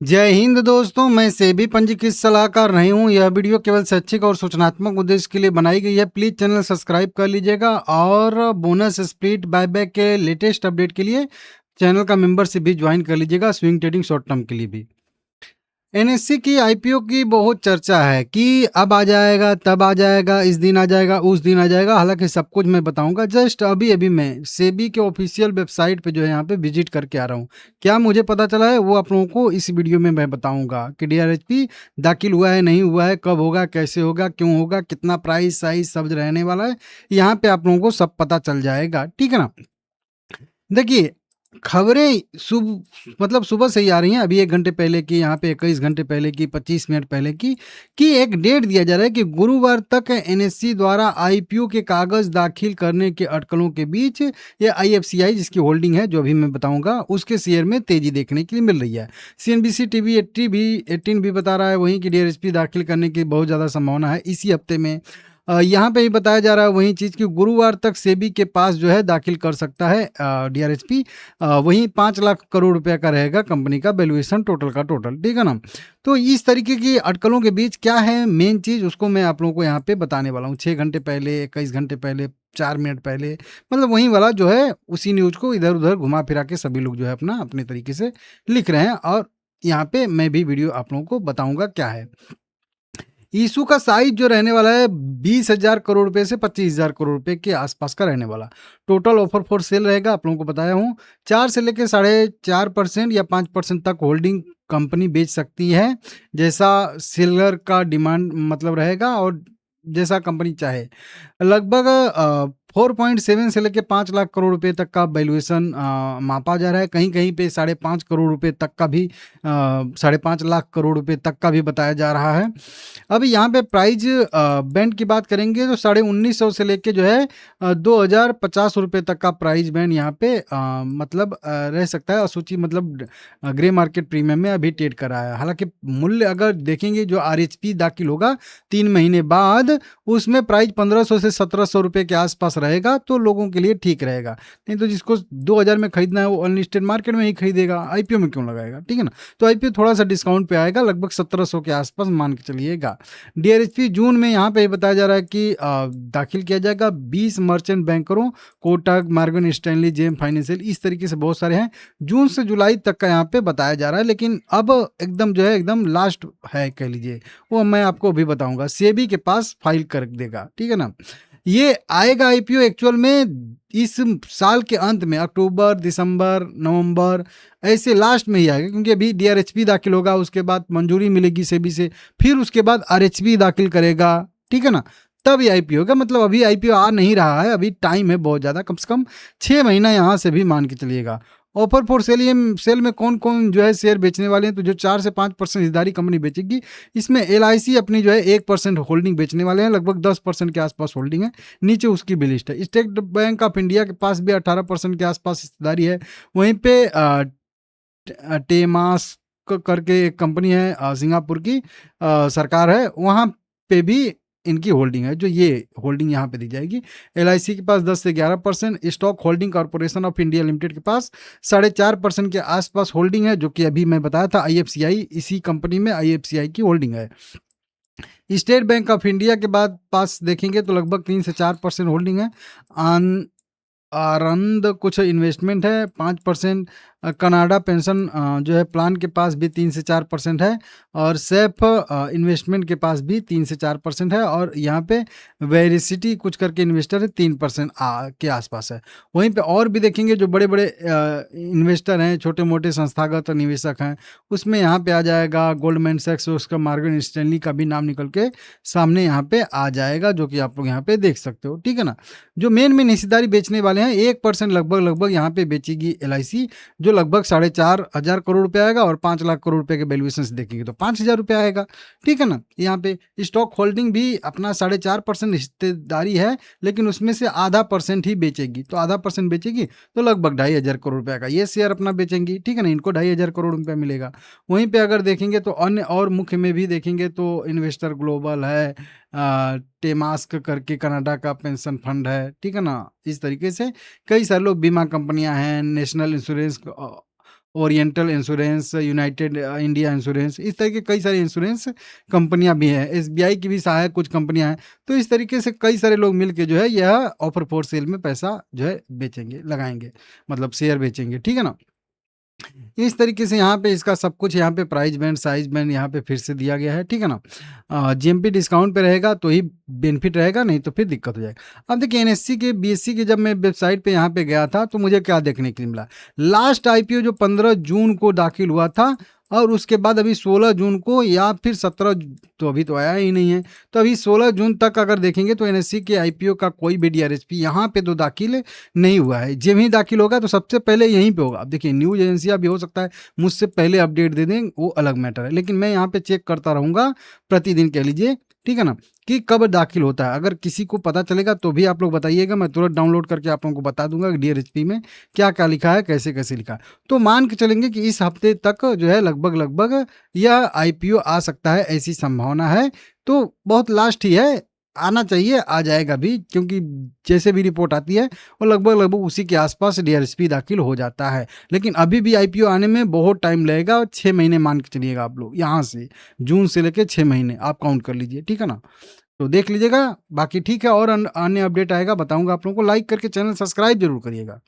जय हिंद दोस्तों, मैं सेबी पंजीकृत सलाहकार नहीं हूँ। यह वीडियो केवल शैक्षिक और सूचनात्मक उद्देश्य के लिए बनाई गई है। प्लीज़ चैनल सब्सक्राइब कर लीजिएगा और बोनस स्प्लिट बायबैक के लेटेस्ट अपडेट के लिए चैनल का मेंबरशिप भी ज्वाइन कर लीजिएगा, स्विंग ट्रेडिंग शॉर्ट टर्म के लिए भी। एनएससी की आईपीओ की बहुत चर्चा है कि अब आ जाएगा, तब आ जाएगा, इस दिन आ जाएगा, उस दिन आ जाएगा। हालांकि सब कुछ मैं बताऊंगा। जस्ट अभी अभी मैं सेबी के ऑफिशियल वेबसाइट पे जो है यहाँ पे विजिट करके आ रहा हूँ। क्या मुझे पता चला है वो आप लोगों को इस वीडियो में मैं बताऊंगा कि डीआरएचपी दाखिल हुआ है, नहीं हुआ है, कब होगा, कैसे होगा, क्यों होगा, कितना प्राइस साइज सब रहने वाला है। यहाँ पे आप लोगों को सब पता चल जाएगा, ठीक है ना। देखिए, खबरें मतलब सुबह से ही आ रही हैं। अभी 1 घंटे पहले की, यहाँ पे 21 घंटे पहले की, 25 मिनट पहले की, कि एक डेट दिया जा रहा है कि गुरुवार तक एनएससी द्वारा आईपीओ के कागज़ दाखिल करने के अटकलों के बीच ये आईएफसीआई जिसकी होल्डिंग है, जो अभी मैं बताऊँगा, उसके शेयर में तेज़ी देखने के लिए मिल रही है। सीएनबीसी टीवी 18 भी बता रहा है वहीं कि डीआरएचपी दाखिल करने की बहुत ज़्यादा संभावना है इसी हफ्ते में। यहाँ पे ही बताया जा रहा है वही चीज़ कि गुरुवार तक सेबी के पास जो है दाखिल कर सकता है डीआरएचपी। वहीं 5 लाख करोड़ रुपए का रहेगा कंपनी का वैल्यूएशन टोटल का टोटल, ठीक है ना। तो इस तरीके की अटकलों के बीच क्या है मेन चीज़, उसको मैं आप लोगों को यहाँ पे बताने वाला हूँ। 6 घंटे पहले, 21 घंटे पहले, 4 मिनट पहले, मतलब वही वाला जो है उसी न्यूज़ को इधर उधर घुमा फिरा के सभी लोग जो है अपना अपने तरीके से लिख रहे हैं। और यहाँ पे मैं भी वीडियो आप लोगों को बताऊंगा क्या है। इशू का साइज जो रहने वाला है 20,000 करोड़ रुपए से 25,000 करोड़ रुपए के आसपास का रहने वाला। टोटल ऑफर फॉर सेल रहेगा, आप लोगों को बताया हूँ। 4 से लेके 4.5% या 5% तक होल्डिंग कंपनी बेच सकती है, जैसा सेलर का डिमांड मतलब रहेगा और जैसा कंपनी चाहे। लगभग 4.7 से लेके 5 लाख करोड़ रुपए तक का वैल्यूएशन मापा जा रहा है। कहीं-कहीं पे 5.5 करोड़ रुपए तक का भी 5.5 लाख करोड़ रुपए तक का भी बताया जा रहा है। अब यहाँ पे प्राइस बैंड की बात करेंगे तो 1950 से लेके जो है 2050 रुपए तक का प्राइस बैंड यहाँ पे मतलब रह सकता है। सूची मतलब ग्रे मार्केट प्रीमियम में अभी ट्रेड कर रहा है। हालाँकि मूल्य अगर देखेंगे जो आरएचपी दाखिल होगा 3 महीने बाद, उसमें प्राइस 1500 से 1700 रुपए के आसपास रहेगा, तो लोगों के लिए ठीक रहेगा। नहीं तो जिसको 2000 में खरीदना है वो अनलिस्टेड मार्केट में ही खरीदेगा, आईपीओ में क्यों लगाएगा, ठीक है ना। तो आईपीओ थोड़ा सा डिस्काउंट पे आएगा, लगभग 1700 के आसपास मान के चलिएगा। डीआरएचपी जून में यहाँ पे बताया जा रहा है कि दाखिल किया जाएगा 20 मर्चेंट बैंकरों, कोटक, मॉर्गन स्टैनली, जेम फाइनेंशियल, इस तरीके से बहुत सारे हैं। जून से जुलाई तक का यहाँ पे बताया जा रहा है, लेकिन अब एकदम जो है एकदम लास्ट है कह लीजिए, वो मैं आपको अभी बताऊंगा। सेबी के पास फाइल कर देगा, ठीक है ना। ये आएगा आईपीओ एक्चुअल में इस साल के अंत में, अक्टूबर, दिसंबर, नवंबर, ऐसे लास्ट में ही आएगा, क्योंकि अभी डीआरएचपी दाखिल होगा, उसके बाद मंजूरी मिलेगी सेबी से, फिर उसके बाद आरएचपी दाखिल करेगा, ठीक है ना। तब ये आईपीओ होगा। मतलब अभी आईपीओ आ नहीं रहा है, अभी टाइम है बहुत ज़्यादा, कम से कम 6 महीना यहाँ से भी मान के चलिएगा। ऑफर फॉर सेल, ये सेल में कौन कौन जो है शेयर बेचने वाले हैं, तो जो 4 से 5% हिस्सेदारी कंपनी बेचेगी, इसमें एलआईसी अपनी जो है 1% होल्डिंग बेचने वाले हैं, लगभग 10% के आसपास होल्डिंग है। नीचे उसकी भी लिस्ट है। स्टेट बैंक ऑफ इंडिया के पास भी 18% के आसपास हिस्सेदारी है। वहीं पे टेमास करके एक कंपनी है, सिंगापुर की सरकार है, वहाँ पे भी इनकी होल्डिंग है, जो ये होल्डिंग यहाँ पे दी जाएगी। एलआईसी के पास 10 से 11%, stock holding corporation of India limited के पास 4.5% के आसपास होल्डिंग है, जो कि अभी मैं बताया था आईएफसीआई, इसी कंपनी में आईएफसीआई की होल्डिंग है। स्टेट बैंक ऑफ इंडिया के बाद पास देखेंगे तो लगभग 3 से 4% होल्डिंग है। आनंद कुछ इन्वेस्टमेंट है 5%। कनाडा पेंशन जो है प्लान के पास भी 3 से 4% है, और सेफ इन्वेस्टमेंट के पास भी 3 से 4% है, और यहाँ पे वेरिसिटी कुछ करके इन्वेस्टर है 3% के आसपास है। वहीं पे और भी देखेंगे जो बड़े बड़े इन्वेस्टर हैं, छोटे मोटे संस्थागत निवेशक हैं, उसमें यहाँ पे आ जाएगा गोल्डमैन सैक्स, उसका मॉर्गन स्टैनली का भी नाम निकल के सामने यहाँ पे आ जाएगा, जो कि आप लोग यहाँ पे देख सकते हो, ठीक है ना। जो मेन हिस्सेदारी बेचने वाले हैं 1% लगभग यहाँ पे बेचेगी एलआईसी, जो लगभग 4,500 करोड़ रुपए आएगा, और 5 लाख करोड़ रुपए के वैल्यूएशन से देखेंगे तो 5,000 रुपये आएगा, ठीक है ना। यहाँ पे स्टॉक होल्डिंग भी अपना 4.5% हिस्सेदारी है, लेकिन उसमें से आधा परसेंट ही बेचेगी, तो आधा परसेंट बेचेगी तो लगभग 2,500 करोड़ रुपए का ये शेयर अपना बेचेंगी, ठीक है ना। इनको 2,500 करोड़ रुपया मिलेगा। वहीं पे अगर देखेंगे तो अन्य और मुख्य में भी देखेंगे तो इन्वेस्टर ग्लोबल है, टेमास्क करके कनाडा का पेंशन फंड है, ठीक है ना। इस तरीके से कई सारे लोग, बीमा कंपनियां हैं, national insurance oriental insurance, United India insurance, इस तरह के कई सारी इंश्योरेंस कंपनियां भी हैं। एसबीआई की भी सहायक कुछ कंपनियां हैं। तो इस तरीके से कई सारे लोग मिलके जो है यह ऑफर फॉर सेल में पैसा जो है बेचेंगे, लगाएंगे, मतलब शेयर बेचेंगे, ठीक है ना। इस तरीके से यहाँ पे इसका सब कुछ यहाँ पे प्राइस बैंड, साइज बैंड यहाँ पे फिर से दिया गया है, ठीक है ना। जीएमपी डिस्काउंट पे रहेगा तो ही बेनिफिट रहेगा, नहीं तो फिर दिक्कत हो जाएगा। अब देखिए एनएससी के, बीएससी के जब मैं वेबसाइट पे यहाँ पे गया था तो मुझे क्या देखने के लिए मिला, लास्ट आईपीओ जो 15 जून को दाखिल हुआ था और उसके बाद अभी 16 जून को या फिर 17, तो अभी तो आया ही नहीं है। तो अभी 16 जून तक अगर देखेंगे तो एनएससी के आईपीओ का कोई भी डीआरएसपी यहाँ पे तो दाखिल नहीं हुआ है। जब ही दाखिल होगा तो सबसे पहले यहीं पे होगा। अब देखिए न्यूज़ एजेंसियाँ भी हो सकता है मुझसे पहले अपडेट दे दें, वो अलग मैटर है, लेकिन मैं यहाँ पे चेक करता रहूँगा प्रतिदिन, कह लीजिए, ठीक है ना, कि कब दाखिल होता है। अगर किसी को पता चलेगा तो भी आप लोग बताइएगा, मैं तुरंत डाउनलोड करके आप लोगों को बता दूंगा कि डीआरएसपी में क्या क्या लिखा है, कैसे कैसे लिखा है। तो मान के चलेंगे कि इस हफ्ते तक जो है लगभग लगभग यह आईपीओ आ सकता है, ऐसी संभावना है। तो बहुत लास्ट ही है, आना चाहिए, आ जाएगा भी, क्योंकि जैसे भी रिपोर्ट आती है वो लगभग लगभग उसी के आसपास डीआरएसपी दाखिल हो जाता है। लेकिन अभी भी आईपीओ आने में बहुत टाइम लगेगा, 6 महीने मान के चलिएगा आप लोग, यहाँ से जून से लेकर 6 महीने आप काउंट कर लीजिए, ठीक है ना। तो देख लीजिएगा, बाकी ठीक है, और अन्य अपडेट आएगा बताऊंगा आप लोगों को। लाइक करके चैनल सब्सक्राइब जरूर करिएगा।